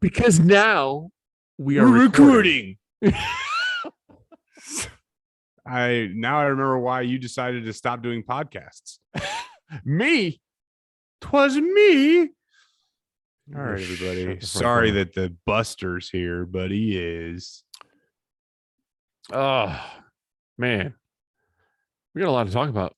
Because now we're recording. I remember why you decided to stop doing podcasts. Me? 'Twas me. All Oh, right, everybody. shut the fuck Sorry up. that the Buster's here, but he is. Oh, man. We got a lot to talk about.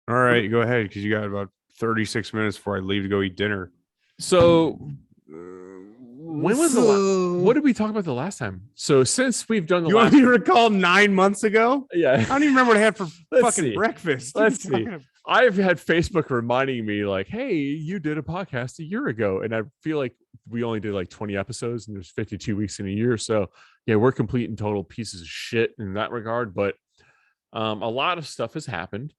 All right, go ahead, because you got about 36 minutes before I leave to go eat dinner. So, when was what did we talk about the last time? So, since we've done the You want me to recall 9 months ago? yeah, I don't even remember what I had for fucking see. breakfast. Let's see. I've had Facebook reminding me like, hey, you did a podcast a year ago. And I feel like we only did like 20 episodes and there's 52 weeks in a year. So yeah, we're complete and total pieces of shit in that regard. But a lot of stuff has happened.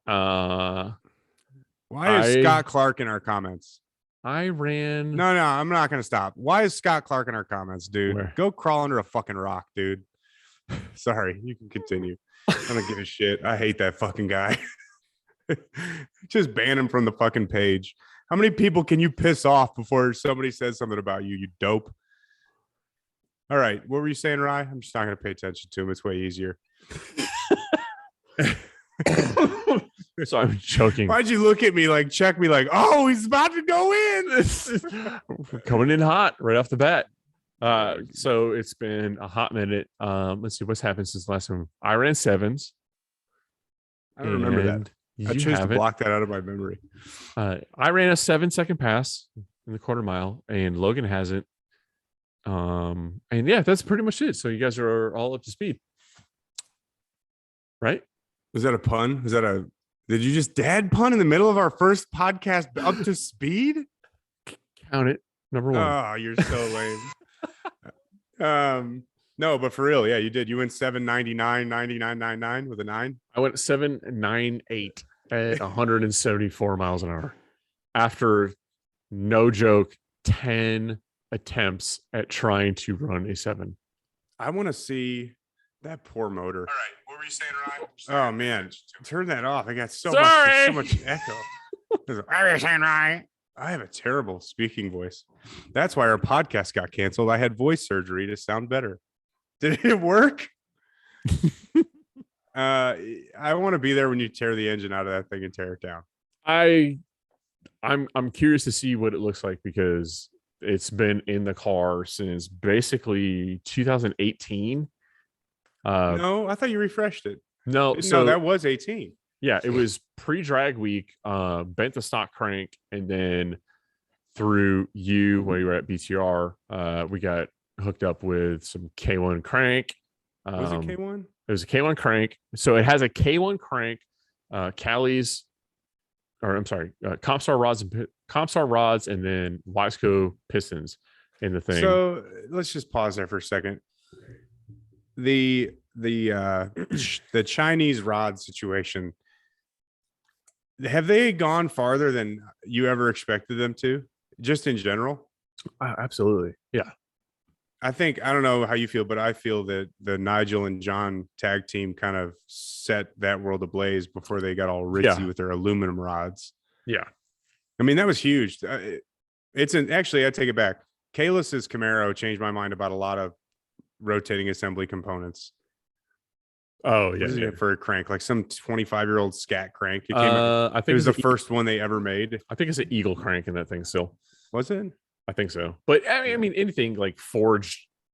Why is Scott Clark in our comments? I ran. No, I'm not going to stop. Why is Scott Clark in our comments, dude? Where? Go crawl under a fucking rock, dude. Sorry, you can continue. I don't give a shit. I hate that fucking guy. Just ban him from the fucking page. How many people can you piss off before somebody says something about you, you dope? All right, what were you saying, Rye? I'm just not going to pay attention to him. It's way easier. So I'm joking. Why'd you look at me like, check me like, oh, he's about to go in? Coming in hot right off the bat. So it's been a hot minute. Let's see what's happened since the last time. I ran sevens. I don't remember that. I choose to block that out of my memory. I ran a 7-second pass in the quarter mile, and Logan hasn't. And yeah, that's pretty much it. So you guys are all up to speed, right? Was that a pun? Did you just dad pun in the middle of our first podcast? Up to speed? Count it. Number one. Oh, you're so lame. No, but for real, yeah, you did. You went 799, 99.99 with a 9. I went 798 at 174 miles an hour after, no joke, 10 attempts at trying to run a 7. I want to see that poor motor. All right, what were you saying, Ryan? Oh man, turn that off. I got so much echo. I have a terrible speaking voice. That's why our podcast got canceled. I had voice surgery to sound better. Did it work? I want to be there when you tear the engine out of that thing and tear it down. I'm curious to see what it looks like, because it's been in the car since basically 2018. No, I thought you refreshed it. No, that was 18. Yeah, it was pre-drag week. Bent the stock crank, and then through you when you were at BTR, we got hooked up with some K1 crank. Was it K1? It was a K1 crank. So it has a K1 crank, Callie's, or I'm sorry, Comstar rods, and then Wiseco pistons in the thing. So let's just pause there for a second. The Chinese rod situation, have they gone farther than you ever expected them to, just in general? Absolutely. Yeah. I don't know how you feel, but I feel that the Nigel and John tag team kind of set that world ablaze before they got all ritzy with their aluminum rods. Yeah. I mean, that was huge. Actually, I take it back. Kalis's Camaro changed my mind about a lot of rotating assembly components. Oh yeah, yeah. For a crank, like some 25-year-old scat crank. I think it was the first one they ever made. I think it's an Eagle crank in that thing still. Was it? I think so. But I mean, anything like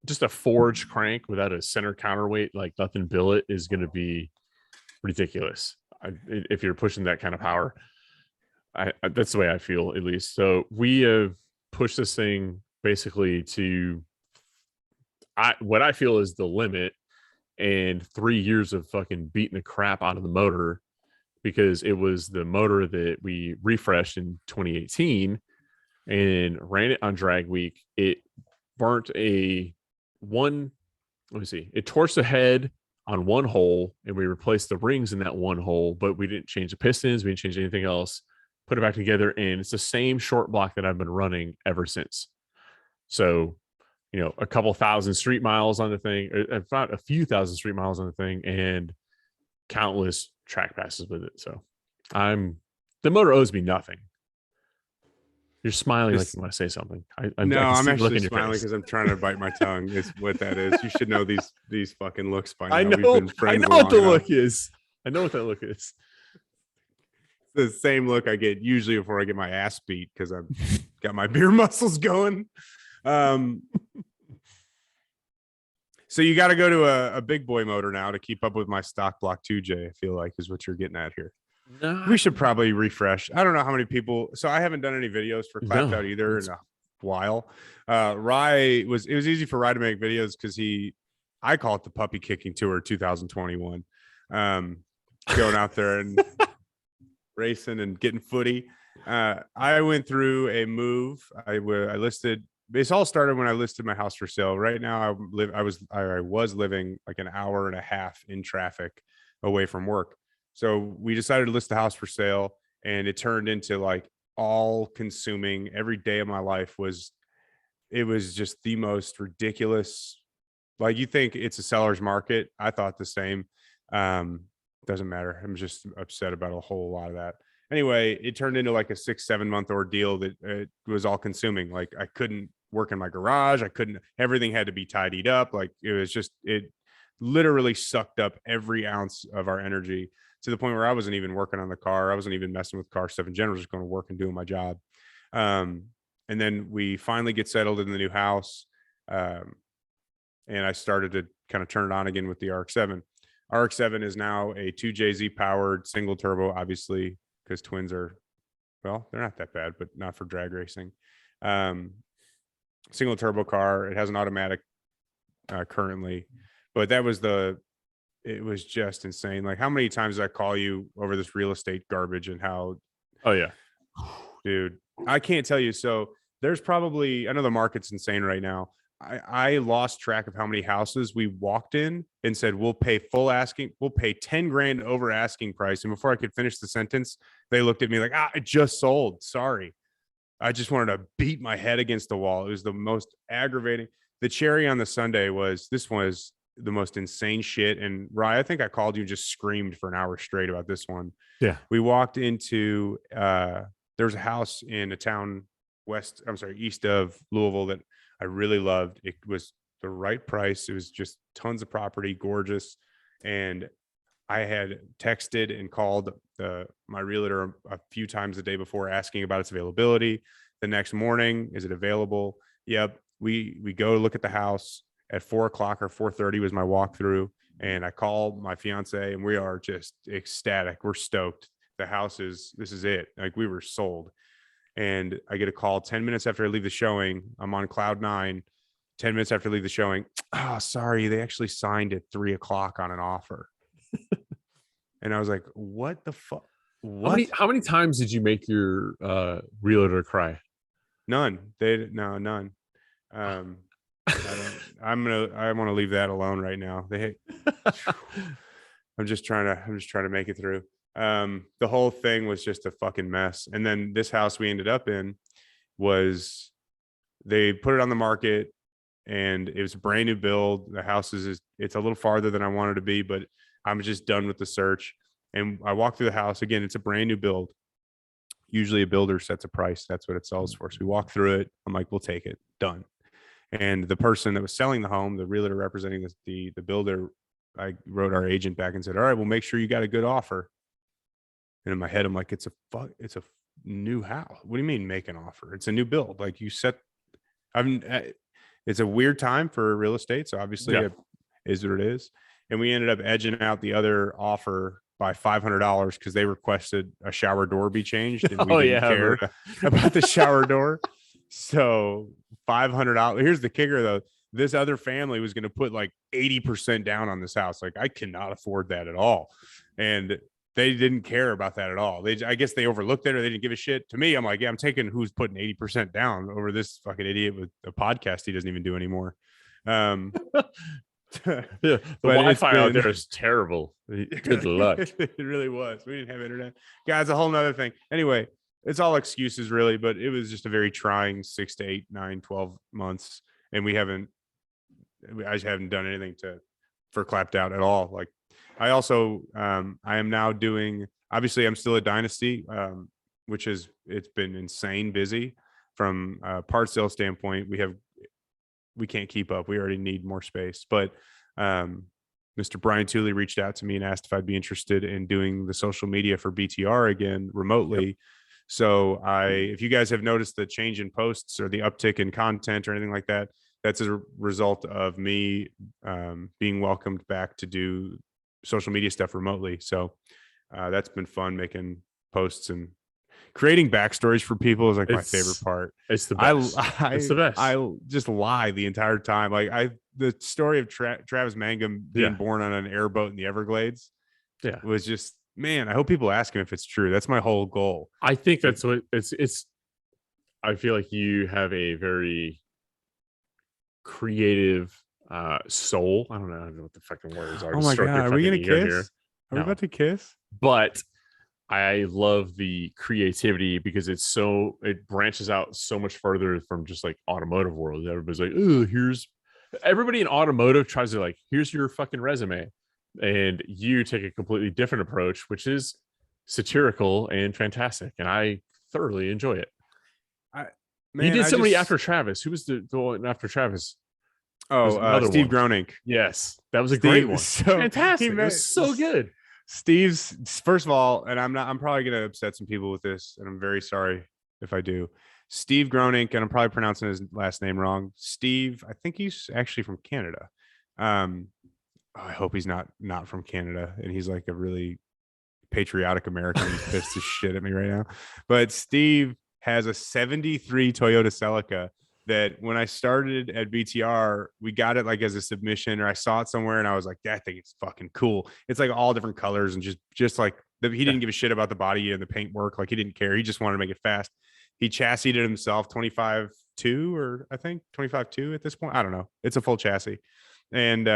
just a forged crank without a center counterweight, like nothing billet, is going to be ridiculous. If you're pushing that kind of power, that's the way I feel, at least. So we have pushed this thing basically to what I feel is the limit, and 3 years of fucking beating the crap out of the motor, because it was the motor that we refreshed in 2018 and ran it on drag week. It burnt it torched the head on one hole, and we replaced the rings in that one hole, but we didn't change the pistons. We didn't change anything else, put it back together. And it's the same short block that I've been running ever since. So, a couple thousand street miles on the thing, about a few thousand street miles on the thing, and countless track passes with it. So the motor owes me nothing. You're smiling like Just- you want to say something. I No, can I'm see the look actually in your smiling face. because I'm trying to bite my tongue. It's what that is. You should know these fucking looks by now. I We've know. been I friends know what the long enough. look is. I know what that look is. The same look I get usually before I get my ass beat because I've got my beer muscles going. So you got to go to a big boy motor now to keep up with my stock block 2J, I feel like is what you're getting at here. No, We should probably refresh. I don't know how many people. So I haven't done any videos for ClapdOut either in a while. It was easy for Rye to make videos because I call it the puppy kicking tour 2021. Going out there and racing and getting footy. I went through a move. I listed. This all started when I listed my house for sale. Right now, I was living like an hour and a half in traffic away from work. So we decided to list the house for sale, and it turned into like all consuming. Every day of my life was just the most ridiculous. Like you think it's a seller's market. I thought the same. Doesn't matter. I'm just upset about a whole lot of that. Anyway, it turned into like a 6-7 month ordeal that it was all consuming. Like I couldn't work in my garage. Everything had to be tidied up. Like it literally sucked up every ounce of our energy to the point where I wasn't even working on the car. I wasn't even messing with car stuff in general, just going to work and doing my job. And then we finally get settled in the new house. And I started to kind of turn it on again with the RX-7. RX-7 is now a 2JZ powered single turbo, obviously, because twins are, well, they're not that bad, but not for drag racing. Single turbo car. It has an automatic currently, but it was just insane. Like how many times did I call you over this real estate garbage and how, oh yeah, dude, I can't tell you. So there's probably, I know the market's insane right now. I lost track of how many houses we walked in and said, we'll pay 10 grand over asking price. And before I could finish the sentence, they looked at me like, it just sold. Sorry. I just wanted to beat my head against the wall. It was the most aggravating. The cherry on the sundae was the most insane shit. And Rye, I think I called you and just screamed for an hour straight about this one. yeah. We walked into, there's a house in a town east of Louisville that I really loved. It was the right price. It was just tons of property, gorgeous. And I had texted and called my realtor a few times the day before asking about its availability. The next morning, is it available? Yep. We go look at the house at 4:00 or 4:30 was my walkthrough. And I called my fiance and we are just ecstatic. We're stoked. This is it. Like we were sold. And I get a call 10 minutes after I leave the showing. I'm on cloud 9. 10 minutes after I leave the showing. Oh, sorry. They actually signed at 3:00 on an offer. And I was like, what the fuck? What? How many times did you make your realtor cry? None. None. I want to leave that alone right now. I'm just trying to make it through. The whole thing was just a fucking mess. And then this house we ended up in they put it on the market and it was a brand new build. The house it's a little farther than I wanted to be, but I'm just done with the search. And I walk through the house again. It's a brand new build. Usually a builder sets a price. That's what it sells for. So we walk through it. I'm like, we'll take it. Done. And the person that was selling the home, the realtor representing the builder, I wrote our agent back and said, all right, well, make sure you got a good offer. And in my head, I'm like, it's a new house. What do you mean make an offer? It's a new build. Like you set, it's a weird time for real estate. So obviously it is what it is. And we ended up edging out the other offer by $500 because they requested a shower door be changed. And we didn't care about the shower door. So $500. Here's the kicker though. This other family was going to put like 80% down on this house. Like I cannot afford that at all. And they didn't care about that at all. I guess they overlooked it or they didn't give a shit. To me, I'm like, yeah, I'm taking who's putting 80% down over this fucking idiot with a podcast he doesn't even do anymore. Yeah, the Wi-Fi out there is terrible. Good luck. It really was. We didn't have internet. Guys, a whole nother thing. Anyway, it's all excuses really, but it was just a very trying 6 to 8, 9, 12 months. And I just haven't done anything for ClapdOut at all. Like I also, I am now doing, obviously I'm still at Dynasty, which it's been insane busy. from a part sale standpoint, we can't keep up. We already need more space. But Mr. Brian Tooley reached out to me and asked if I'd be interested in doing the social media for BTR again remotely. Yep. So if you guys have noticed the change in posts or the uptick in content or anything like that, that's a result of me being welcomed back to do social media stuff remotely. So that's been fun, making posts and creating backstories for people is like my favorite part. It's the best. It's the best. I just lie the entire time. Like the story of Travis Mangum being born on an airboat in the Everglades. Yeah, was just, man, I hope people ask him if it's true. That's my whole goal. I think that's what it's. I feel like you have a very creative soul. I don't know what the fucking words are. Oh my god, are we gonna kiss? Are we about to kiss? But I love the creativity because it branches out so much further from just like automotive world. Everybody's like, oh, everybody in automotive tries to like, here's your fucking resume. And you take a completely different approach, which is satirical and fantastic. And I thoroughly enjoy it. You did somebody after Travis. Who was the one after Travis? Oh, Steve Groening. Yes, that was a great one. So fantastic. It was so good. Steve's, first of all, and I'm probably going to upset some people with this, and I'm very sorry if I do. Steve Groening, and I'm probably pronouncing his last name wrong. Steve, I think he's actually from Canada. I hope he's not from Canada, and he's like a really patriotic American. He's pissed as shit at me right now. But Steve has a 73 Toyota Celica that when I started at BTR, we got it like as a submission, or I saw it somewhere and I was like, that thing is fucking cool. It's like all different colors and just like he didn't give a shit about the body and the paint work. Like he didn't care. He just wanted to make it fast. He chassised it himself, 25.2 or I think 25.2 at this point. I don't know. It's a full chassis and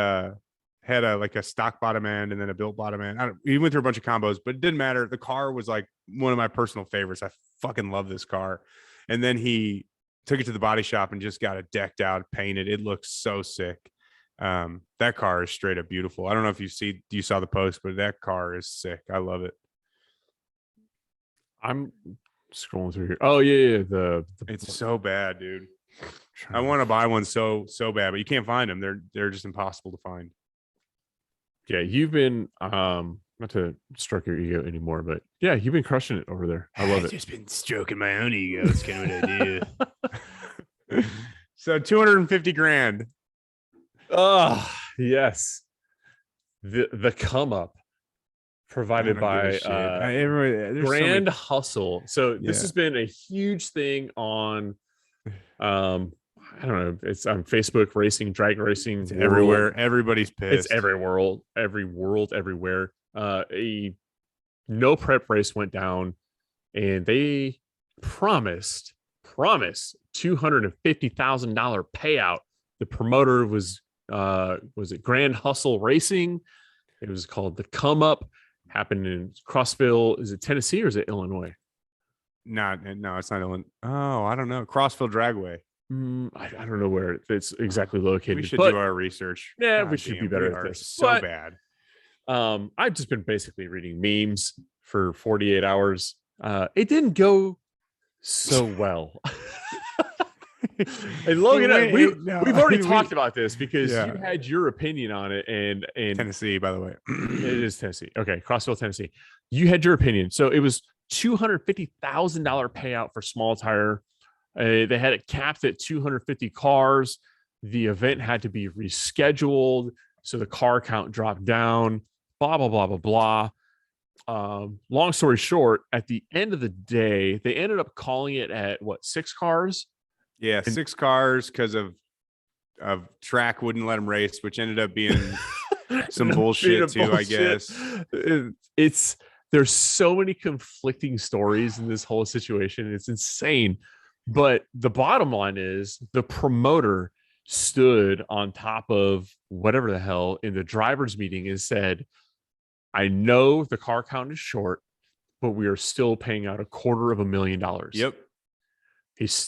had a stock bottom end and then a built bottom end. He went through a bunch of combos, but it didn't matter. The car was like one of my personal favorites. I fucking love this car. And then he took it to the body shop and just got it decked out, painted. It looks so sick. That car is straight up beautiful. I don't know if you saw the post, but that car is sick. I love it. I'm scrolling through here. Oh yeah. It's so bad, dude. I want to buy one so bad, but you can't find them. They're just impossible to find. Yeah, you've been not to stroke your ego anymore, but yeah, you've been crushing it over there. I love it. Just been stroking my own ego. That's kind of what I do. So 250 grand. Oh yes, the come up provided by Grand Hustle. So this has been a huge thing on I don't know. It's on Facebook, drag racing. It's everywhere. Everybody's pissed. It's everywhere. A no prep race went down, and they promised $250,000 payout. The promoter was it Grand Hustle Racing? It was called the Come Up. Happened in Crossville. Is it Tennessee or is it Illinois? No, it's not Illinois. Oh, I don't know. Crossville Dragway. I don't know where it's exactly located. We should do our research. Yeah, we should be better at this. So bad. I've just been basically reading memes for 48 hours. It didn't go so well. And Logan, we've already talked about this because you had your opinion on it. And Tennessee, by the way, it is Tennessee. Okay, Crossville, Tennessee. You had your opinion. So it was $250,000 payout for small tire. They had it capped at 250 cars. The event had to be rescheduled, so the car count dropped down. Blah blah blah blah blah. Long story short, at the end of the day, they ended up calling it at 6 cars? Yeah, 6 cars because of track wouldn't let them race, which ended up being some bullshit too, I guess. There's so many conflicting stories in this whole situation. It's insane. But the bottom line is the promoter stood on top of whatever the hell in the driver's meeting and said, I know the car count is short, but we are still paying out $250,000. Yep.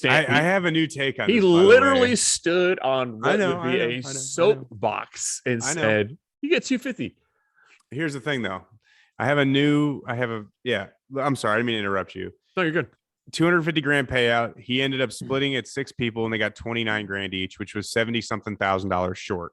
I have a new take on this. He literally stood on what would be a soapbox and said, you get 250. Here's the thing though. I'm sorry, I didn't mean to interrupt you. No, you're good. 250 grand payout. He ended up splitting it 6 people, and they got 29 grand each, which was 70 something $1,000 short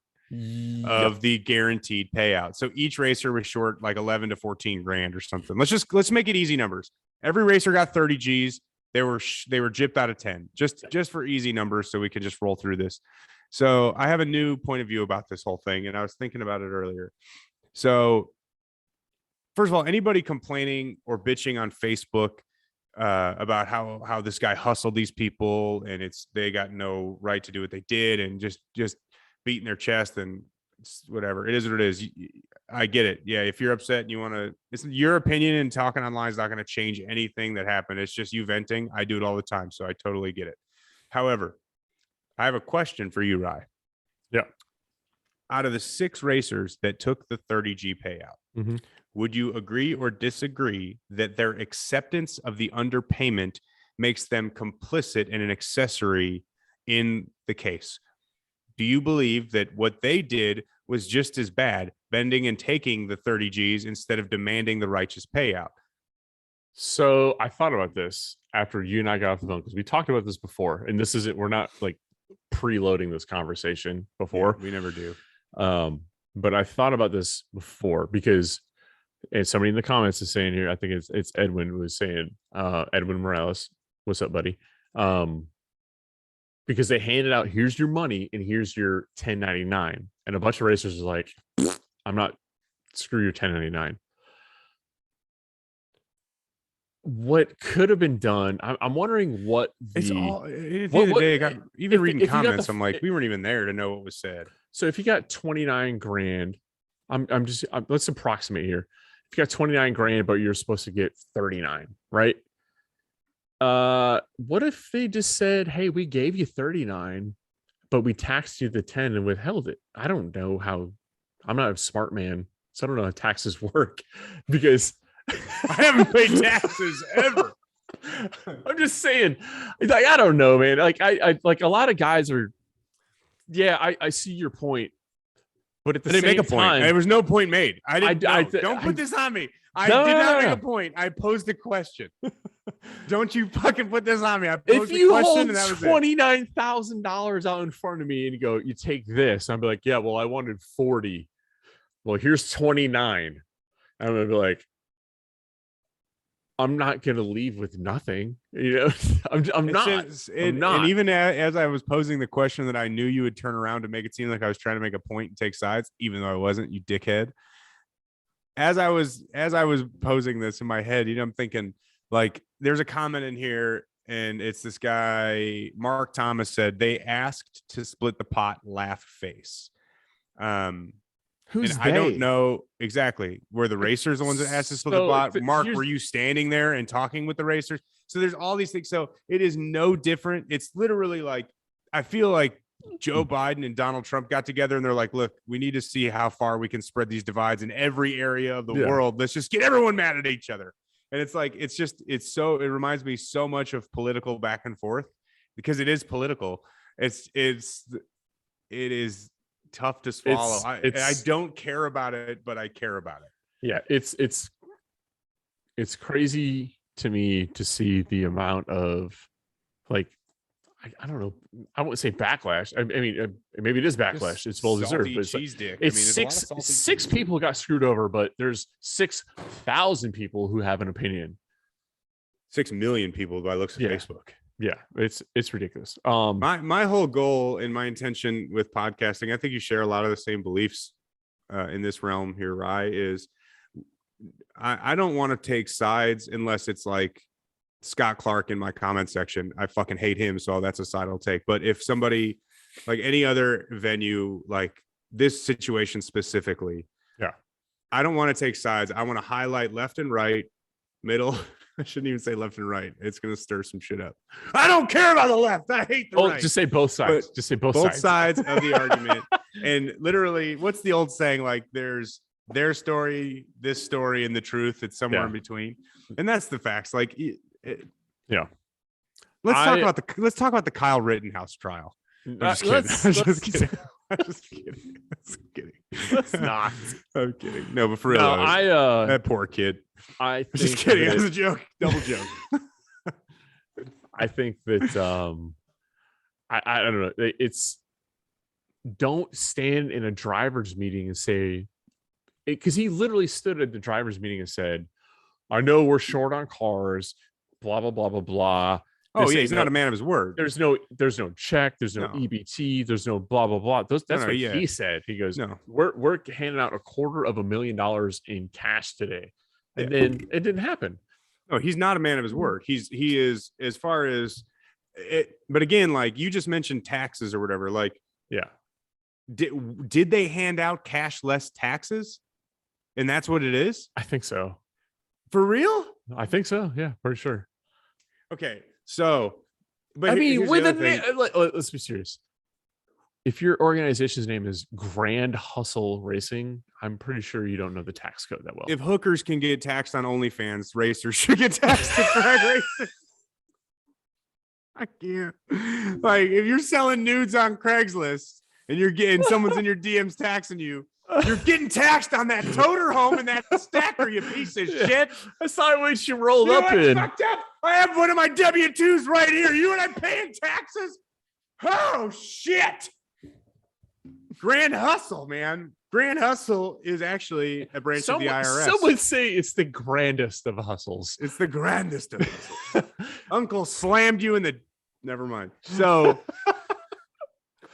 of the guaranteed payout. So each racer was short like 11 to 14 grand or something. Let's make it easy numbers. Every racer got 30 G's. They were gypped out of 10, just for easy numbers, so we could just roll through this. So I have a new point of view about this whole thing, and I was thinking about it earlier. So first of all, anybody complaining or bitching on Facebook about how this guy hustled these people and they got no right to do what they did, and just beating their chest and whatever, it is what it is. I get it. Yeah, if you're upset and you want to, it's your opinion, and talking online is not going to change anything that happened. It's just you venting. I do it all the time, so I totally get it. However, I have a question for you, Rye. Yeah. Out of the 6 racers that took the 30G payout, would you agree or disagree that their acceptance of the underpayment makes them complicit and an accessory in the case? Do you believe that what they did was just as bad, bending and taking the 30 G's instead of demanding the righteous payout? So I thought about this after you and I got off the phone, because we talked about this before, and this isn't, we're not like preloading this conversation before. Yeah, we never do. But I thought about this before because, and somebody in the comments is saying here, I think it's Edwin was saying, Edwin Morales, what's up, buddy? Because they handed out, here's your money and here's your 1099, and a bunch of racers are like, I'm not, screw your 1099. What could have been done? I'm wondering what it's all at the end of the day. Even reading comments, I'm like, we weren't even there to know what was said. So if you got 29 grand, let's approximate here. If you got 29 grand, but you're supposed to get 39, right? What if they just said, hey, we gave you 39, but we taxed you the 10 and withheld it? I don't know how. I'm not a smart man, so I don't know how taxes work, because I haven't paid taxes ever. I'm just saying, like, I don't know, man. Like I like a lot of guys are. Yeah, I see your point, but at the same make a point. time, There was no point made. Don't put this on me. I did not make a point. I posed a question. Don't you fucking put this on me. I posed if you a question, hold and that was $29,000 out in front of me and you go, you take this, I'd be like, yeah, well, I wanted 40. Well, here's 29. I'm gonna be like, I'm not gonna leave with nothing, you know. I'm not. And even as I was posing the question, that I knew you would turn around to make it seem like I was trying to make a point and take sides, even though I wasn't. You dickhead. As I was posing this in my head, I'm thinking, like, there's a comment in here, and it's this guy, Mark Thomas, said they asked to split the pot, laugh face. Who's I don't know exactly. Were the racers the ones that asked to split the pot? Mark, were you standing there and talking with the racers? So there's all these things. So it is no different. It's literally like, I feel like Joe Biden and Donald Trump got together and they're like, look, we need to see how far we can spread these divides in every area of the world. Let's just get everyone mad at each other. And it's like, it reminds me so much of political back and forth, because it is political. It is tough to swallow. I don't care about it, but I care about it. Yeah, it's crazy to me to see the amount of, like, I don't know, I wouldn't say backlash. I mean, maybe it is backlash. It's well deserved. But it's six people got screwed over, but there's 6,000 people who have an opinion. 6 million people by looks of Facebook. Yeah, it's ridiculous. My whole goal and my intention with podcasting, I think you share a lot of the same beliefs in this realm here, Rye, is I don't want to take sides unless it's like Scott Clark in my comment section. I fucking hate him, so that's a side I'll take. But if somebody, like any other venue, like this situation specifically, I don't want to take sides. I want to highlight left and right, middle. I shouldn't even say left and right. It's going to stir some shit up. I don't care about the left. I hate the right. Just say both sides. Just say both sides of the argument. And literally, what's the old saying? Like, there's their story, this story, and the truth. It's somewhere in between. And that's the facts. Like, let's talk about the Kyle Rittenhouse trial. I'm just kidding. I'm just kidding. Let's not. I'm kidding. No, but for real, that poor kid. I think just kidding. That was a joke. Double joke. I think that I don't know. It's don't stand in a driver's meeting and say, because he literally stood at the driver's meeting and said, I know we're short on cars, blah blah blah blah blah. Oh This yeah, ain't he's no- not a man of his word. there's no check, there's no No. EBT, there's no blah blah blah. That's No, what yeah. he said. He goes, No. we're handing out $250,000 in cash today, and then it didn't happen. No, he's not a man of his word. He is, as far as it, but again, like you just mentioned taxes or whatever. Like, Yeah, did they hand out cash less taxes? And that's what it is? I think so. For real? I think so. Yeah, pretty sure. Okay. So, but I mean, here's with the a other thing. let's be serious. If your organization's name is Grand Hustle Racing, I'm pretty sure you don't know the tax code that well. If hookers can get taxed on OnlyFans, racers should get taxed at drag racing. I can't. Like, if you're selling nudes on Craigslist and you're getting someone's in your DMs taxing you, you're getting taxed on that toter home and that stacker, you piece of shit. That's not what she rolled You know up what's in. fucked up? I have one of my W-2s right here. You and I paying taxes? Oh shit. Grand Hustle, man. Grand Hustle is actually a branch of the IRS. Some would say it's the grandest of hustles. It's the grandest of hustles. Uncle slammed you in the. Never mind. So,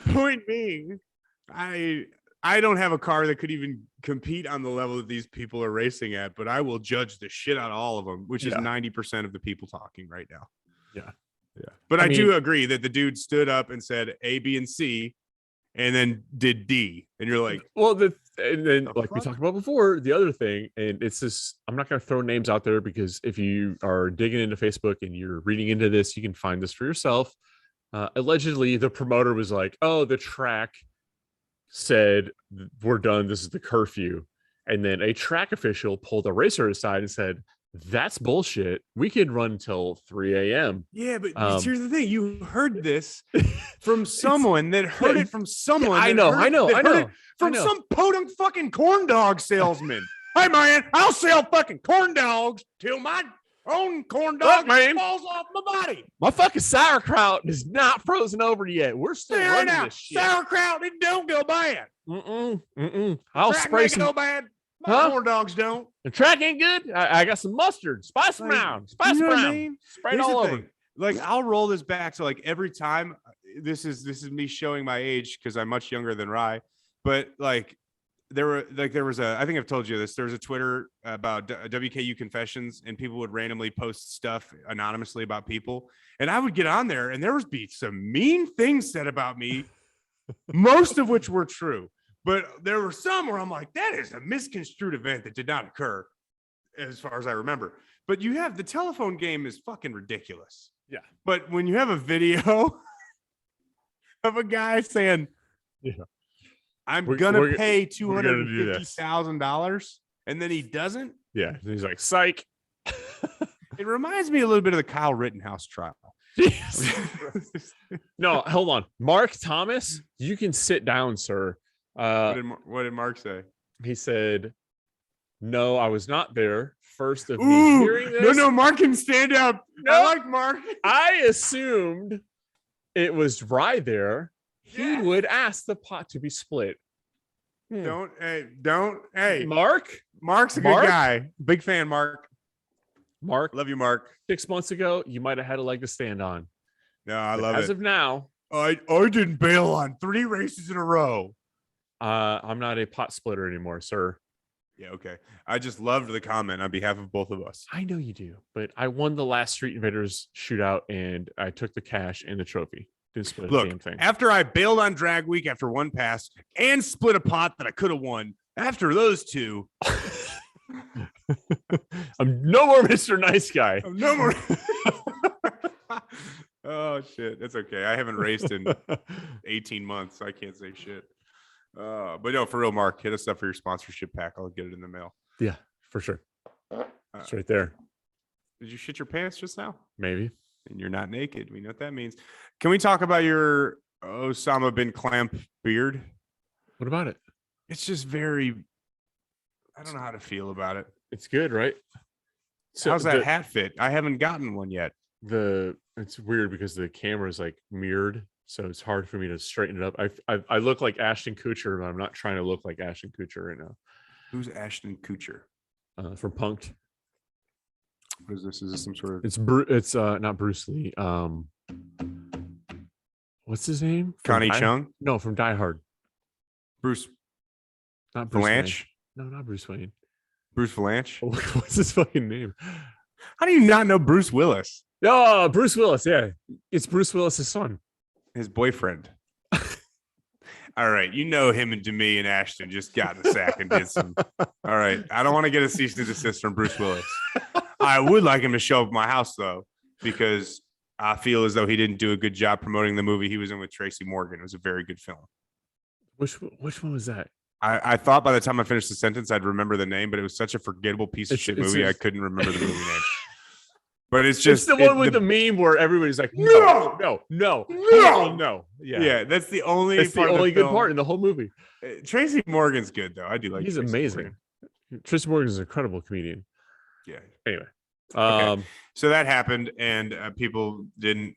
point being, I don't have a car that could even compete on the level that these people are racing at, but I will judge the shit out of all of them, which is 90% of the people talking right now. Yeah. But I mean, do agree that the dude stood up and said A, B, and C, and then did D. And you're like, well, and then The like we fuck? talked about before, the other thing, and it's this, I'm not going to throw names out there because if you are digging into Facebook and you're reading into this, you can find this for yourself. Allegedly, the promoter was like, oh, the track said, we're done. This is the curfew. And then a track official pulled a racer aside and said, that's bullshit. We can run till 3 a.m. yeah, but Um, here's the thing. You heard this from someone that heard it from someone. I that know, heard- I know, that I heard know. it From I know. some podunk fucking corn dog salesman. Hey, man, I'll sell fucking corn dogs till my own corn dog man. falls off my body. My fucking sauerkraut is not frozen over yet. We're still There running now, this shit. sauerkraut, it don't go bad. I'll Track spray make it some. go bad. My Huh? corn dogs don't. The track ain't good. I got some mustard. Spice Like, brown. Spice you know what I brown. mean? Spray it Here's all the over. thing. Like, I'll roll this back. So like every time, this is me showing my age because I'm much younger than Rye. But like there was a, I think I've told you this. There was a Twitter about WKU confessions, and people would randomly post stuff anonymously about people. And I would get on there, and there would be some mean things said about me, most of which were true. But there were some where I'm like, that is a misconstrued event that did not occur, as far as I remember. But you have the telephone game is fucking ridiculous. Yeah. But when you have a video of a guy saying, Yeah. I'm We're gonna pay we're gonna do this. $250,000, and then he doesn't. Yeah. And he's like, psych. It reminds me a little bit of the Kyle Rittenhouse trial. No, hold on. Mark Thomas, you can sit down, sir. What did Mark say? He said, no, I was not there. First of me Ooh, hearing this. no, Mark can stand up. No. I like Mark. I assumed it was Rye there. He Yeah. would ask the pot to be split. Don't. Hey, Mark, Mark's a good Mark? guy. Big fan, Mark. Mark, Love you, Mark. 6 months ago, you might have had a leg to stand on. No, I But love as it. of now, I didn't bail on 3 races in a row. I'm not a pot splitter anymore, sir. Yeah, okay. I just loved the comment on behalf of both of us. I know you do, but I won the last Street Invaders shootout, and I took the cash and the trophy. Didn't split a Look, damn thing. after I bailed on Drag Week after one pass and split a pot that I could have won, after those two, I'm no more Mr. Nice Guy. no more. Oh, shit. That's okay. I haven't raced in 18 months. So I can't say shit. But no, for real, Mark, hit us up for your sponsorship pack. I'll get it in the mail. Yeah, for sure. It's right there. Did you shit your pants just now? Maybe. And you're not naked. We know what that means. Can we talk about your Osama bin Clamp beard? What about it? It's just very, I don't know how to feel about it. It's good, right? How's that hat fit? I haven't gotten one yet. The It's weird because the camera is like mirrored, so it's hard for me to straighten it up. I look like Ashton Kutcher, but I'm not trying to look like Ashton Kutcher right now. Who's Ashton Kutcher? From Punked. What is this? Is this some sort of It's not Bruce Lee. What's his name? Connie Chung? No, from Die Hard. Bruce Not Bruce Valanche? Wayne. No, not Bruce Wayne. Bruce Valanche? What's his fucking name? How do you not know Bruce Willis? Oh, Bruce Willis. Yeah, it's Bruce Willis's son. His boyfriend. All right, you know him and Demi and Ashton just got in the sack and did some. All right, I don't want to get a cease and desist from Bruce Willis. I would like him to show up at my house though, because I feel as though he didn't do a good job promoting the movie he was in with Tracy Morgan. It was a very good film. Which one was that? I thought by the time I finished the sentence, I'd remember the name, but it was such a forgettable piece of shit movie. I couldn't remember the movie name. But it's just the one with the meme where everybody's like, no. Yeah, that's the only. It's the only good part in the whole movie. Tracy Morgan's good though. I do like. He's Tracy amazing. Morgan. Tracy Morgan is an incredible comedian. Yeah. Anyway, okay. So that happened, and people didn't.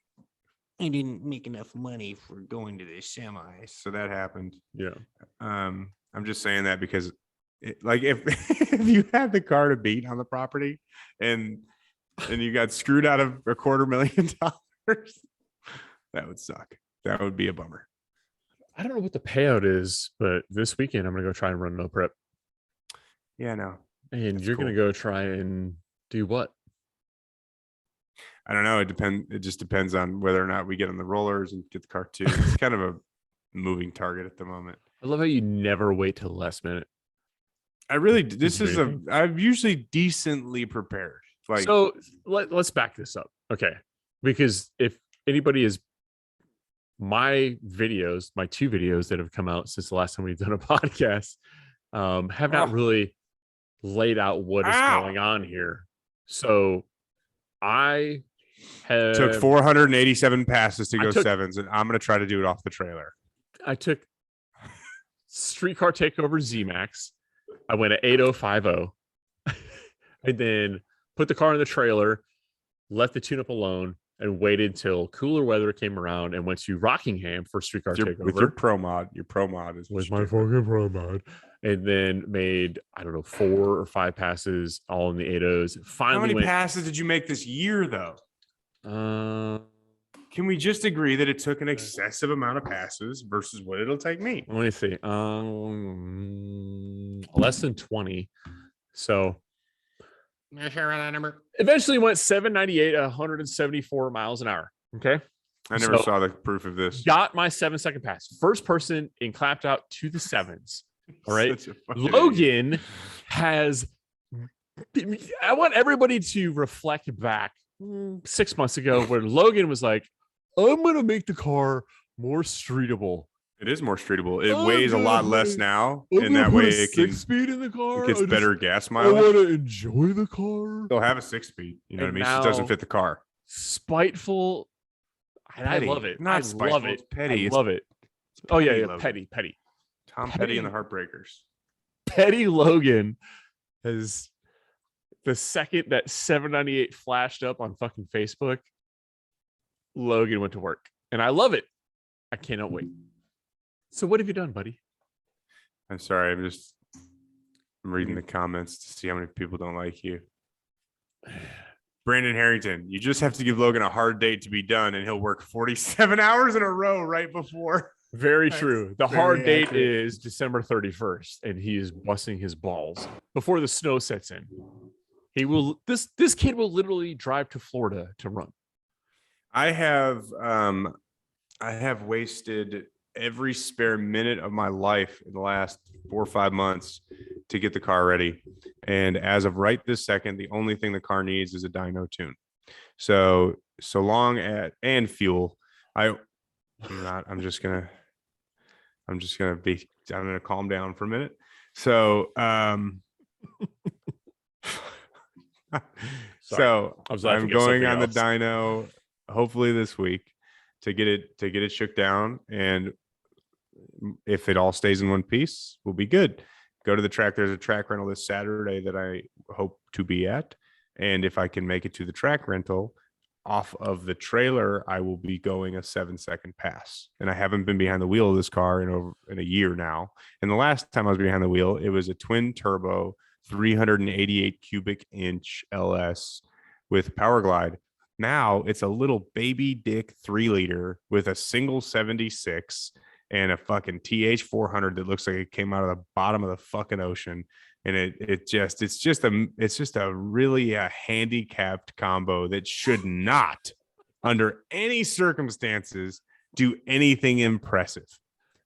I didn't make enough money for going to the semis. So that happened. Yeah. I'm just saying that because, if you had the car to beat on the property, and you got screwed out of $250,000, that would suck. That would be a bummer. I don't know what the payout is, but this weekend I'm gonna go try and run no prep. Yeah, no. And That's you're cool. gonna go try and do what? I don't know. It just depends on whether or not we get on the rollers and get the car too. It's kind of a moving target at the moment. I love how you never wait till the last minute. I really. I'm usually decently prepared. So let's back this up, okay? Because if anybody is my two videos that have come out since the last time we've done a podcast, have not really laid out what is going on here. So I took 487 passes to go sevens, and I'm going to try to do it off the trailer. I took Streetcar Takeover Z-Max. I went at 8050, and then put the car in the trailer, let the tune-up alone, and waited till cooler weather came around and went to Rockingham for Streetcar Takeover. With your pro mod. Your pro mod is with my fucking pro mod. And then made, 4 or 5 passes all in the 80s. Finally, how many passes did you make this year, though? Can we just agree that it took an excessive amount of passes versus what it'll take me? Let me see. Less than 20. So eventually went 798 at 174 miles an hour. Okay. I never saw the proof of this. Got my 7-second pass. First person in ClapdOut to the sevens. All right. Logan has. I want everybody to reflect back 6 months ago where Logan was like, I'm going to make the car more streetable. It is more streetable. It weighs a lot less now, and that way it can 6-speed in the car. It gets better gas I mileage. want to enjoy the car. They'll have a 6-speed. You know And what I mean? It just doesn't now- fit the car. Spiteful. And I Petty. love it. Not I spiteful, love it's it. petty. I It's love it. Oh yeah, Logan. petty. Tom Petty and the Heartbreakers. Petty Logan has the second that 798 flashed up on fucking Facebook, Logan went to work. And I love it. I cannot wait. So what have you done, buddy? I'm sorry. I'm reading the comments to see how many people don't like you. Brandon Harrington, you just have to give Logan a hard date to be done, and he'll work 47 hours in a row right before. Very true. The very hard date accurate. is December 31st, and he is busting his balls before the snow sets in. He will. This kid will literally drive to Florida to run. I have wasted every spare minute of my life in the last 4 or 5 months to get the car ready. And as of right this second, the only thing the car needs is a dyno tune. So long and fuel. I'm gonna calm down for a minute. So so I'm going on the dyno hopefully this week to get it shook down, and if it all stays in one piece, we'll be good. Go to the track. There's a track rental this Saturday that I hope to be at, and if I can make it to the track rental, off of the trailer, I will be going a 7-second pass. And I haven't been behind the wheel of this car in a year now. And the last time I was behind the wheel, it was a twin turbo 388 cubic inch LS with Power Glide. Now it's a little baby dick 3-liter with a single 76 and a fucking TH 400 that looks like it came out of the bottom of the fucking ocean. And it's just a really handicapped combo that should not, under any circumstances, do anything impressive.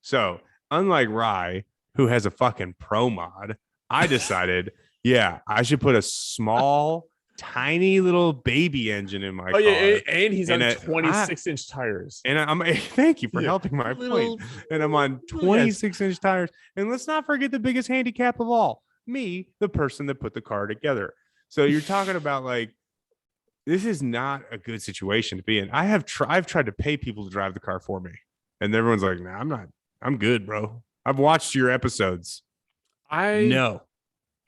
So unlike Rye, who has a fucking pro mod, I decided, I should put a small, tiny little baby engine in my car. And he's on And 26-inch tires. And I'm thank you for helping my point. And I'm on 26-inch tires. And let's not forget the biggest handicap of all. Me, the person that put the car together. So you're talking about like, this is not a good situation to be in. I've tried to pay people to drive the car for me, and everyone's like, "Nah, I'm good, bro. I've watched your episodes." I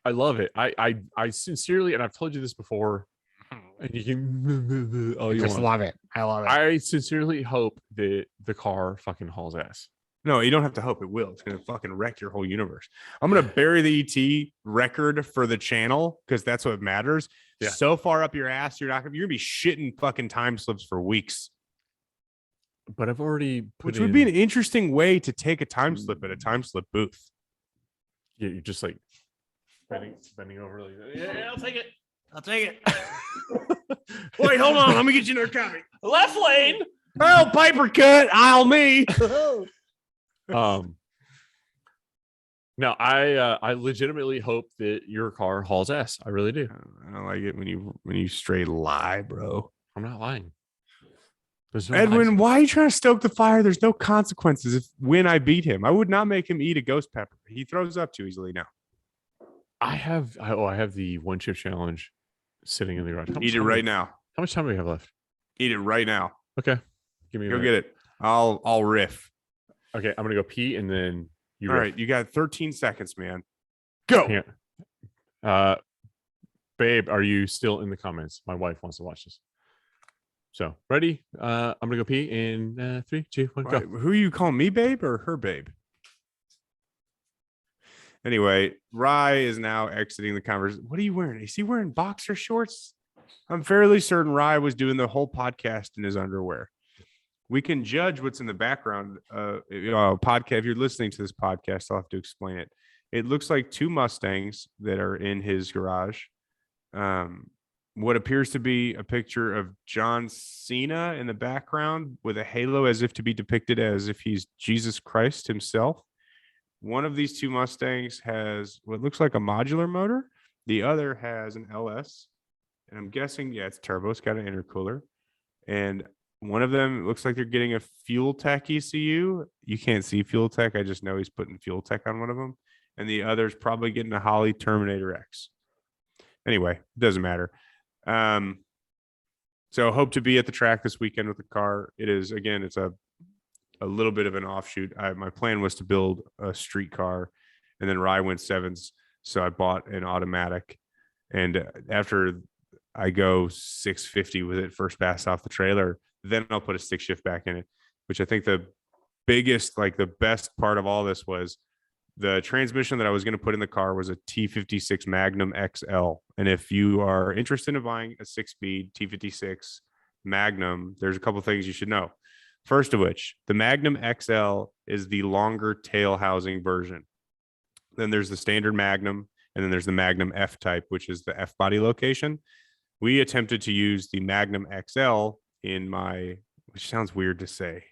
love it. I sincerely, and I've told you this before, and you can love it. I love it. I sincerely hope that the car fucking hauls ass. No, you don't have to hope. It will. It's going to fucking wreck your whole universe. I'm going to bury the ET record for the channel because that's what matters. Yeah. So far up your ass, you're going to be shitting fucking time slips for weeks. But I've already Which would be an interesting way to take a time slip at a time slip booth. Yeah, you're just like bending over like that. Yeah, I'll take it. I'll take it. Wait, hold on. Let me get you another copy. Left lane. Oh, Piper cut. I'll me. No, I legitimately hope that your car hauls ass. I really do. I don't like it when you straight lie, bro. I'm not lying. There's no Edwin, lies. why are you trying to stoke the fire? There's no consequences when I beat him. I would not make him eat a ghost pepper. He throws up too easily now. I have the one chip challenge sitting in the garage. Eat it right now. How much time do we have left? Eat it right now. Okay, give me a Go minute. get it. I'll riff. Okay, I'm gonna go pee and then you. All riff. right, you got 13 seconds, man. Go. Yeah. Babe, are you still in the comments? My wife wants to watch this. So ready? I'm gonna go pee in 3, 2, 1, go. Who are you calling, me babe or her babe? Anyway, Rye is now exiting the conversation. What are you wearing? Is he wearing boxer shorts? I'm fairly certain Rye was doing the whole podcast in his underwear. We can judge what's in the background. Podcast. If you're listening to this podcast, I'll have to explain it. It looks like 2 Mustangs that are in his garage. What appears to be a picture of John Cena in the background with a halo, as if to be depicted as if he's Jesus Christ himself. One of these 2 Mustangs has what looks like a modular motor. The other has an LS. And I'm guessing, it's turbo. It's got an intercooler. And one of them looks like they're getting a Fuel Tech ECU. You can't see Fuel Tech. I just know he's putting Fuel Tech on one of them. And the other's probably getting a Holley Terminator X. Anyway, it doesn't matter. So hope to be at the track this weekend with the car. It is, again, it's a little bit of an offshoot. My plan was to build a street car, and then Rye went 7s. So I bought an automatic. And after I go 650 with it first pass off the trailer, then I'll put a stick shift back in it, which I think the biggest, like the best part of all this was the transmission that I was going to put in the car was a T56 Magnum XL. And if you are interested in buying a 6-speed T56 Magnum, there's a couple things you should know. First of which, the Magnum XL is the longer tail housing version. Then there's the standard Magnum, and then there's the Magnum F type, which is the F body location. We attempted to use the Magnum XL which sounds weird to say,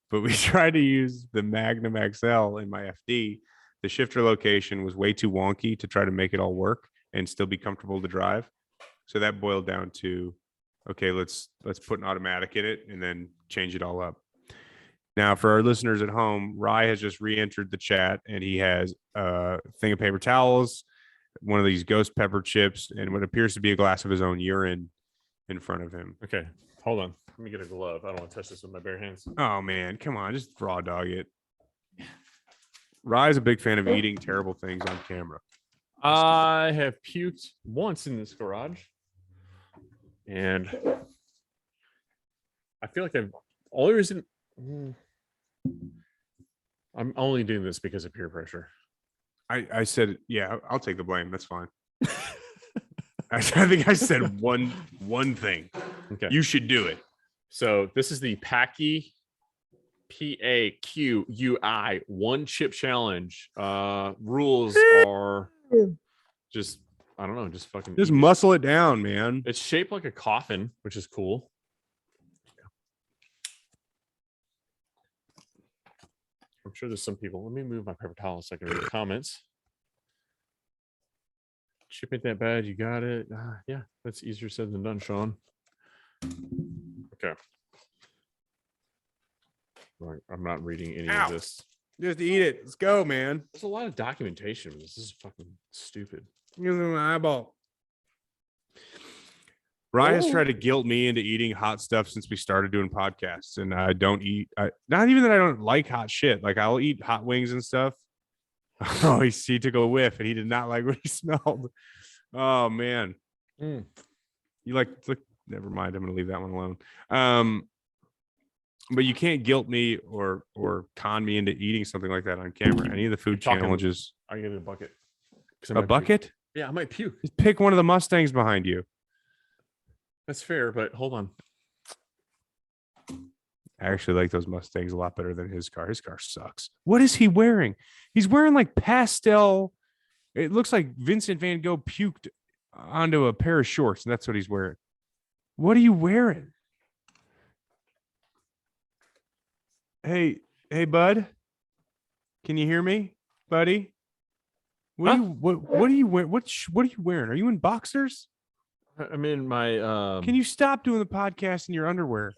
but we tried to use the Magnum XL in my FD. The shifter location was way too wonky to try to make it all work and still be comfortable to drive. So that boiled down to, okay, let's put an automatic in it and then change it all up. Now, for our listeners at home, Rye has just re-entered the chat, and he has a thing of paper towels, one of these ghost pepper chips, and what appears to be a glass of his own urine in front of him. Okay, hold on. Let me get a glove. I don't want to touch this with my bare hands. Oh, man, come on. Just raw dog it. Rye's a big fan of eating terrible things on camera. I have puked once in this garage, and I feel like only reason I'm only doing this because of peer pressure. I said, yeah, I'll take the blame. That's fine. I think I said one thing. Okay. You should do it. So this is the Packy PAQUI 1 chip challenge. Rules are just I don't know, just fucking Just eat it. muscle it down, man. It's shaped like a coffin, which is cool. I'm sure there's some people. Let me move my paper towel so I can read the comments. Chip ain't that bad. You got it. Yeah, that's easier said than done, Sean. Okay. Right, I'm not reading any of this. Just eat it. Let's go, man. There's a lot of documentation. This is fucking stupid. Give me my eyeball. Ryan has tried to guilt me into eating hot stuff since we started doing podcasts, and I don't eat. Not even that I don't like hot shit. Like I'll eat hot wings and stuff. Oh, he took a whiff and he did not like what he smelled. Oh man, you like? Never mind. I'm gonna leave that one alone. But you can't guilt me or con me into eating something like that on camera. Any of the food challenges. I get a bucket. A bucket? Puke. Yeah, I might puke. Just pick one of the Mustangs behind you. That's fair, but hold on. I actually like those Mustangs a lot better than his car. His car sucks. What is he wearing? He's wearing like pastel. It looks like Vincent Van Gogh puked onto a pair of shorts, and that's what he's wearing. What are you wearing? Hey, bud. Can you hear me, buddy? What are you wearing? What are you wearing? Are you in boxers? I'm in my Can you stop doing the podcast in your underwear?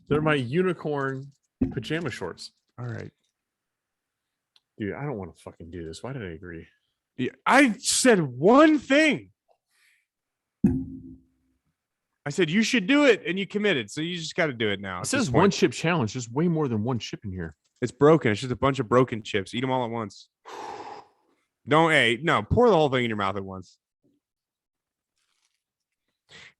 They're my unicorn pajama shorts. All right. Dude, I don't want to fucking do this. Why did I agree? Yeah, I said one thing. I said you should do it, and you committed, so you just got to do it now. It says 1 chip challenge. There's way more than 1 chip in here. It's broken. It's just a bunch of broken chips. Eat them all at once. No, pour the whole thing in your mouth at once.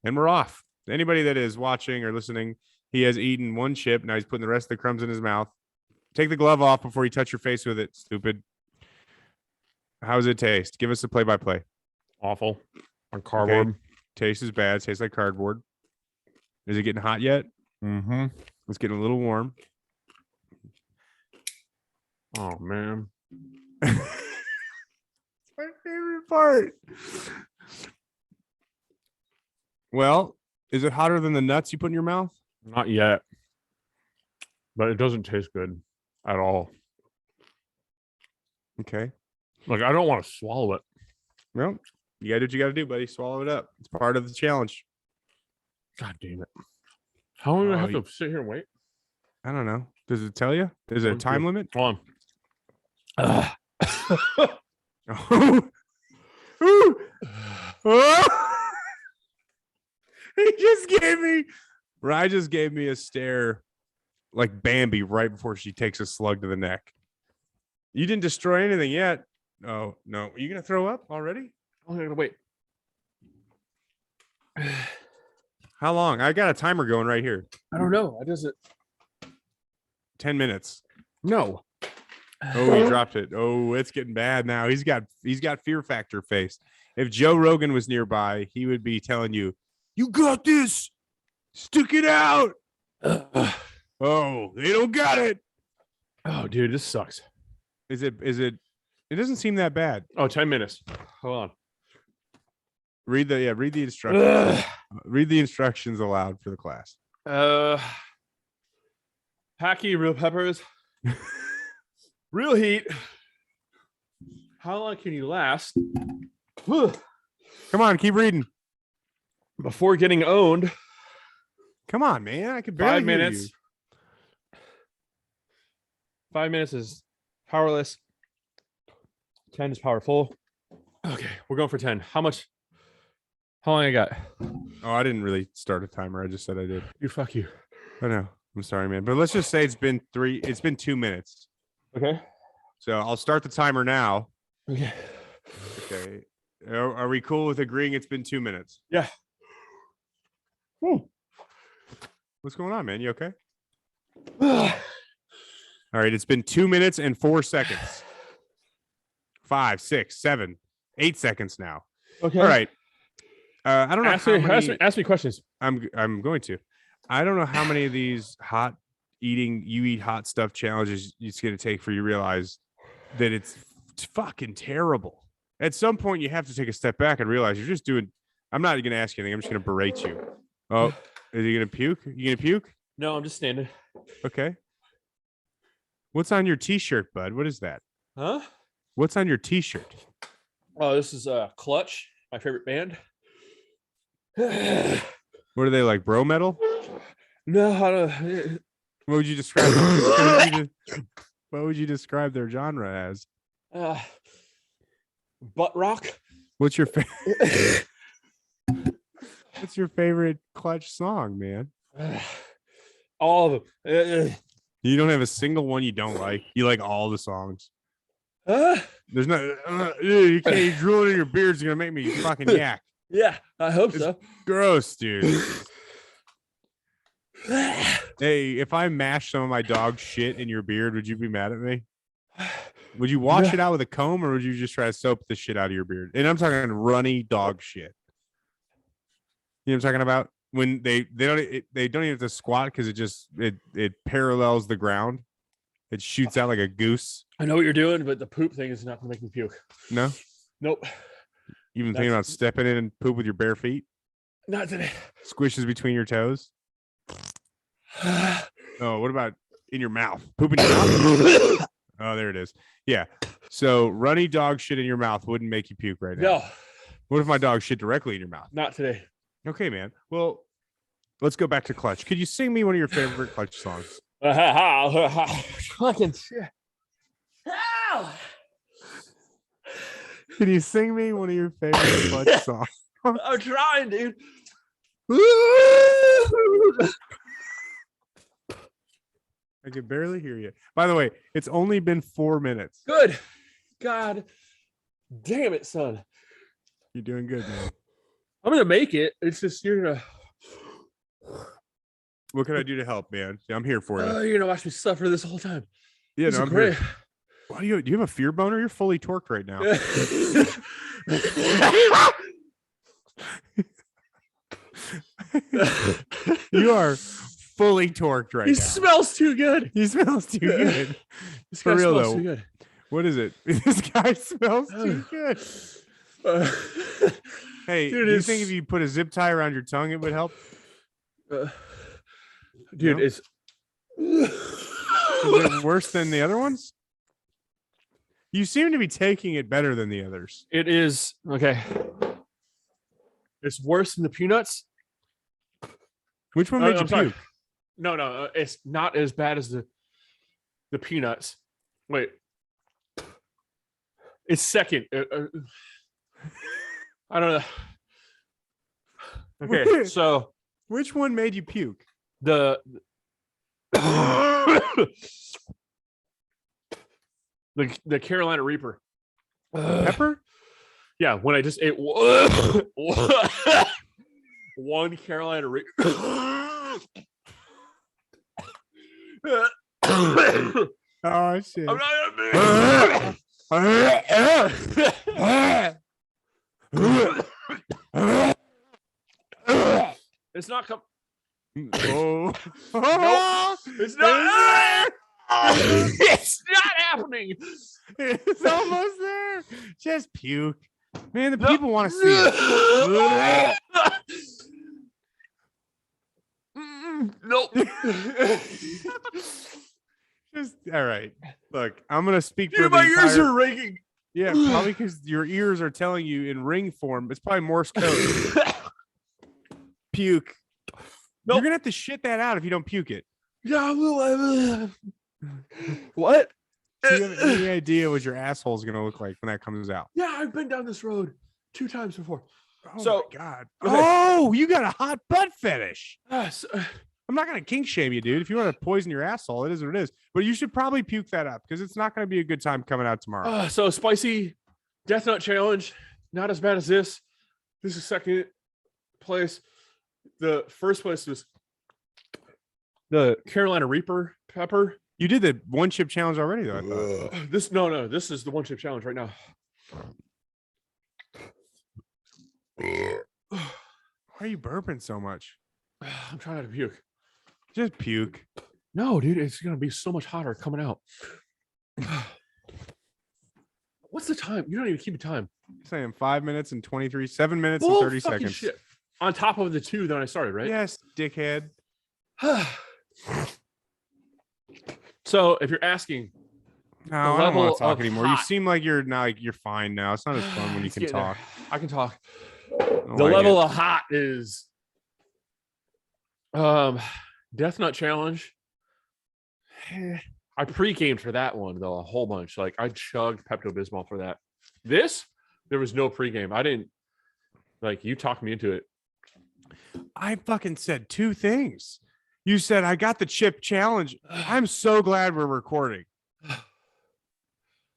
And we're off. Anybody that is watching or listening, he has eaten 1 chip. Now he's putting the rest of the crumbs in his mouth. Take the glove off before you touch your face with it, stupid. How does it taste? Give us a play-by-play. Awful. On cardboard. Okay. Tastes is bad. Tastes like cardboard. Is it getting hot yet? Mm-hmm. It's getting a little warm. Oh, man. It's my favorite part. Well, is it hotter than the nuts you put in your mouth? Not yet. But it doesn't taste good at all. Okay. Like, I don't want to swallow it. Well, you got to do what you got to do, buddy. Swallow it up. It's part of the challenge. God damn it. How long do I have to sit here and wait? I don't know. Does it tell you? Is it a time limit? Hold on. Rye just gave me a stare like Bambi right before she takes a slug to the neck. You didn't destroy anything yet. Oh, no. Are you going to throw up already? I'm going to wait. How long? I got a timer going right here. I don't know. I does it. 10 minutes. No. Oh, he dropped it. Oh, it's getting bad now. He's got fear factor face. If Joe Rogan was nearby, he would be telling you, "You got this. Stick it out." Oh, they don't got it. Oh, dude, this sucks. Is it? It doesn't seem that bad. Oh, 10 minutes. Hold on. Read the instructions. Read the instructions aloud for the class. Packy, real peppers. Real heat. How long can you last? Come on, keep reading. Before getting owned. Come on, man. I could barely 5 minutes. hear you. 5 minutes is powerless. 10 is powerful. Okay, we're going for 10. How much? How long I got? Oh, I didn't really start a timer. I just said I did. You fuck you. I know. I'm sorry, man. But let's just say it's been 2 minutes. Okay. So I'll start the timer now. Okay. Okay. Are we cool with agreeing it's been 2 minutes? Yeah. What's going on, man? You okay? All right. It's been 2 minutes and 4 seconds. 5, 6, 7, 8 seconds now. Okay. All right. I don't know ask me questions. I'm going to. I don't know how many of these you eat hot stuff challenges it's going to take for you to realize that it's fucking terrible. At some point, you have to take a step back and realize you're just doing. I'm not going to ask you anything. I'm just going to berate you. Oh, is he going to puke? You going to puke? No, I'm just standing. Okay. What's on your T-shirt, bud? What is that? Huh? What's on your T-shirt? Oh, this is Clutch, my favorite band. What are they like, bro metal? No, I don't. What would you describe? What would you describe their genre as? Butt rock. What's your favorite? What's your favorite Clutch song, man? All of them. You don't have a single one you don't like. You like all the songs. There's not. You can't. You drooling in your beard's gonna make me fucking yak. Yeah, I hope so. Gross, dude. Hey, if I mash some of my dog shit in your beard, would you be mad at me? Would you wash it out with a comb, or would you just try to soap the shit out of your beard? And I'm talking runny dog shit. You know what I'm talking about? When they don't even have to squat because it parallels the ground. It shoots out like a goose. I know what you're doing, but the poop thing is not gonna make me puke. No? Nope. You been thinking about stepping in and poop with your bare feet? Not today. Squishes between your toes? Oh, what about in your mouth? Poop in your mouth? Oh, there it is. Yeah. So runny dog shit in your mouth wouldn't make you puke right now. No. What if my dog shit directly in your mouth? Not today. Okay, man. Well, let's go back to Clutch. Could you sing me one of your favorite Clutch songs? Fucking shit. Can you sing me one of your favorite Clutch songs? I'm trying, dude. I can barely hear you. By the way, it's only been 4 minutes. Good. God damn it, son. You're doing good, man. I'm gonna make it. It's just you're gonna. What can I do to help, man? I'm here for you. You're gonna watch me suffer this whole time. Yeah, this no, is I'm great. here. Why do you have a fear boner? You're fully torqued right now. You are fully torqued right now. He smells too good. He smells too good. This For guy real smells though. too good. What is it? This guy smells too good. Hey, dude, do you think if you put a zip tie around your tongue, it would help? Dude, no? Is it worse than the other ones? You seem to be taking it better than the others. It is okay. It's worse than the peanuts. Which one made you puke? No, it's not as bad as the peanuts. Wait, it's second. I don't know. Okay, so which one made you puke? The Carolina Reaper. Pepper? Yeah, when I just ate one Carolina Reaper. Oh shit! I'm not It's not come. Oh, Nope. It's not. It's not happening. It's almost there. Just puke, man. The people want to see it. Nope. Just all right. Look, I'm gonna speak for Dude, the my ears entire... are ringing. Yeah, probably because your ears are telling you in ring form. It's probably Morse code. Puke. Nope. You're gonna have to shit that out if you don't puke it. Yeah, I will. What? Do you have any idea what your asshole is gonna look like when that comes out? Yeah, I've been down this road 2 times before. Oh So- my god. Okay. Oh, you got a hot butt fetish. Yes. I'm not gonna kink shame you, dude. If you want to poison your asshole, it is what it is. But you should probably puke that up because it's not gonna be a good time coming out tomorrow. So spicy Death Nut challenge, not as bad as this. This is second place. The first place was The Carolina Reaper pepper. You did the one chip challenge already, though. I thought. This is the one chip challenge right now. Why are you burping so much? I'm trying not to puke. Just puke. No, dude, it's gonna be so much hotter coming out. What's the time? You don't even keep a time. I'm saying 5 minutes and 23, 7 minutes Bull and 30 fucking seconds. shit. On top of the 2 that I started, right? Yes, dickhead. So if you're asking, No, I don't want level to talk of anymore. You hot- seem like you're now. Like, you're fine now. It's not as fun when you It's can getting there. talk. I can talk. don't The like level it. of hot is Death Nut Challenge. I pre-gamed for that one though a whole bunch. Like I chugged Pepto-Bismol for that. This there was no pre-game. I didn't like you talked me into it. I fucking said 2 things. You said I got the chip challenge. I'm so glad we're recording.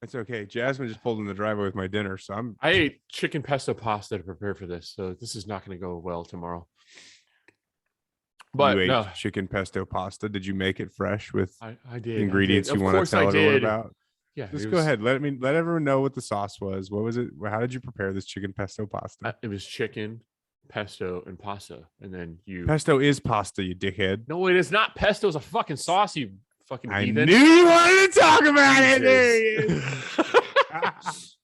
It's okay. Jasmine just pulled in the driveway with my dinner, so I ate chicken pesto pasta to prepare for this, so this is not going to go well tomorrow. But you ate no, chicken pesto pasta. Did you make it fresh with I did ingredients I did. you Of want to course tell I everyone did. about? Yeah, Just go ahead. Let everyone know what the sauce was. What was it? How did you prepare this chicken pesto pasta? It was chicken, pesto, and pasta, and then you. Pesto is pasta, you dickhead. No, it is not. Pesto is a fucking sauce. You fucking I heathen. knew you wanted to talk about it. There he Jesus. is.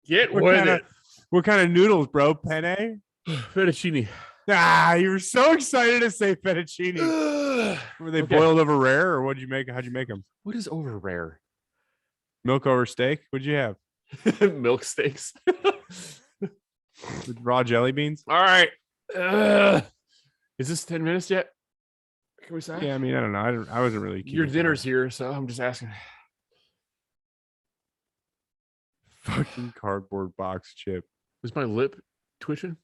Get What with kind of- it. What kind of noodles, bro? Penne? Fettuccine. Ah, you were so excited to say fettuccine. Were they Okay. boiled over rare, or what'd you make? How'd you make them? What is over rare? Milk over steak? What'd you have? Milk steaks. With raw jelly beans? All right. Is this 10 minutes yet? Can we say? Yeah, I mean, I don't know. I wasn't really. Your keeping dinner's track. here, so I'm just asking. Fucking cardboard box chip. Is my lip twitching?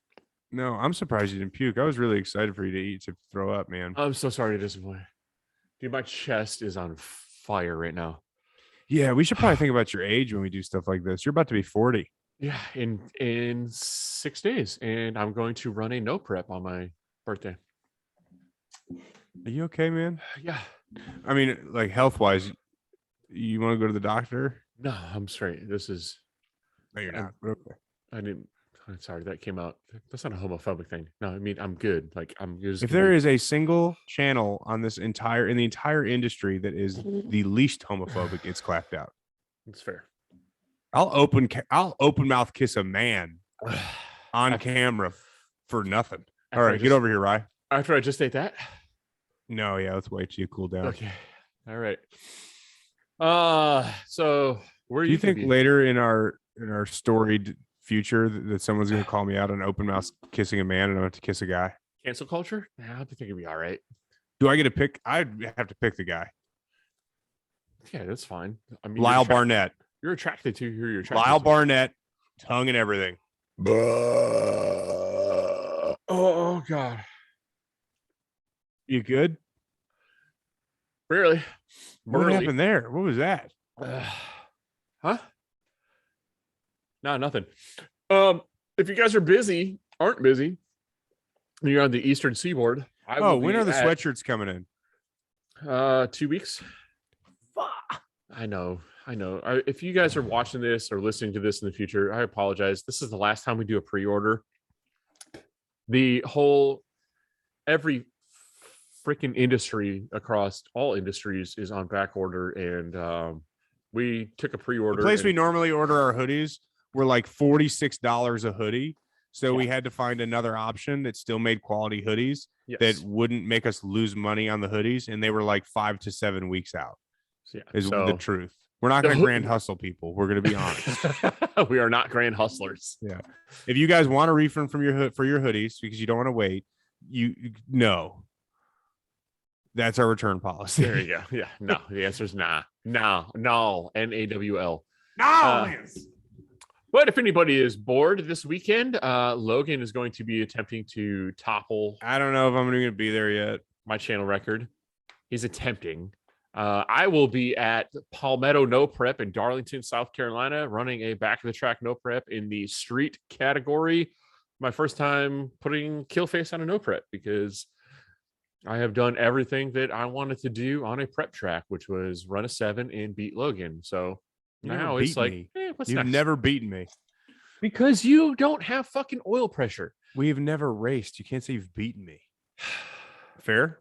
No, I'm surprised you didn't puke. I was really excited for you to eat to throw up, man. I'm so sorry to disappoint. Dude, my chest is on fire right now. Yeah, we should probably think about your age when we do stuff like this. You're about to be 40. Yeah, in 6 days, and I'm going to run a no prep on my birthday. Are you okay, man? Yeah. I mean, like health wise, you want to go to the doctor? No, I'm straight. This is. No, you're not. But okay. I didn't. I'm sorry, that came out. That's not a homophobic thing. No, I mean I'm good. Like I'm just. If there is a single channel on this in the entire industry that is the least homophobic, it's ClapdOut. It's fair. I'll open mouth kiss a man on camera for nothing. All right, get over here, Rye. After I just ate that. No, yeah, let's wait till you cool down. Okay. All right. So where Do you think later in our storied future that someone's going to call me out on open mouth kissing a man and I have to kiss a guy? cancel culture? Nah, I think it'd be all right. Do I get to pick? I'd have to pick the guy. Yeah, that's fine. I mean, Lyle Barnett. You're attracted to who you're attracted Lyle to. Barnett, tongue and everything. Oh God. You good? Really? What happened there? What was that? Huh? No, nothing. If you guys aren't busy, and you're on the Eastern Seaboard. When are the sweatshirts coming in? 2 weeks. I know. If you guys are watching this or listening to this in the future, I apologize. This is the last time we do a pre-order. Every freaking industry across all industries is on back order, and we took a pre-order. The place we normally order our hoodies were like $46 a hoodie. So we had to find another option that still made quality hoodies that wouldn't make us lose money on the hoodies. And they were like 5 to 7 weeks out. Is the truth. We're not going to grand hustle people. We're going to be honest. We are not grand hustlers. Yeah. If you guys want a refund from your hoodies because you don't want to wait, no. That's our return policy. There you go. Yeah. No. The answer is nah. No. NAWL. No. But if anybody is bored this weekend, Logan is going to be attempting to topple. I don't know if I'm going to be there yet. My channel record. He's attempting. I will be at Palmetto No Prep in Darlington, South Carolina, running a back of the track no prep in the street category. My first time putting kill face on a no prep because I have done everything that I wanted to do on a prep track, which was run a 7 and beat Logan. So You now never it's beat like, me. what's You've next? never beaten me. Because you don't have fucking oil pressure. We've never raced. You can't say you've beaten me. Fair?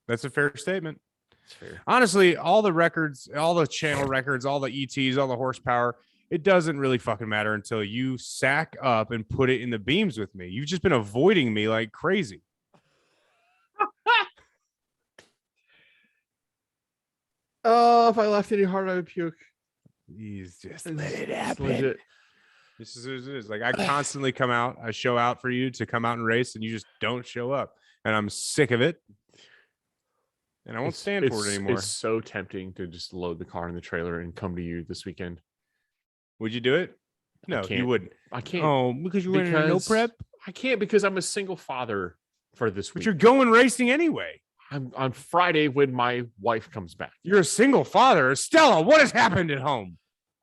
That's a fair statement. It's fair. Honestly, all the records, all the channel records, all the ETs, all the horsepower, it doesn't really fucking matter until you sack up and put it in the beams with me. You've just been avoiding me like crazy. Oh, if I laughed any harder, I would puke. He's just Let it happen. legit. This is what it is. Like I constantly come out, I show out for you to come out and race, and you just don't show up. And I'm sick of it. And I won't stand for it anymore. It's so tempting to just load the car in the trailer and come to you this weekend. Would you do it? No, you wouldn't. I can't. Oh, because you went no prep? I can't because I'm a single father for this But week. you're going racing anyway. I'm on Friday when my wife comes back. You're a single father. Stella, what has happened at home?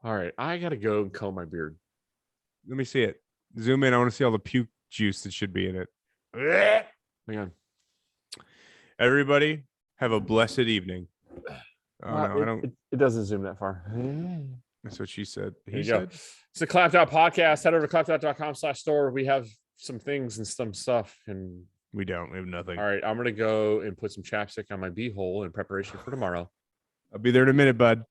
All right, I gotta go and comb my beard. Let me see it. Zoom in. I want to see all the puke juice that should be in it. Hang on. Everybody, have a blessed evening. Oh, no, I don't. It doesn't zoom that far. That's what she said. There you go. It's the ClapdOut podcast. Head over to clapdot.com/store. We have some things and some stuff. And We don't. We have nothing. all right, I'm gonna go and put some chapstick on my beehole in preparation for tomorrow. I'll be there in a minute, bud.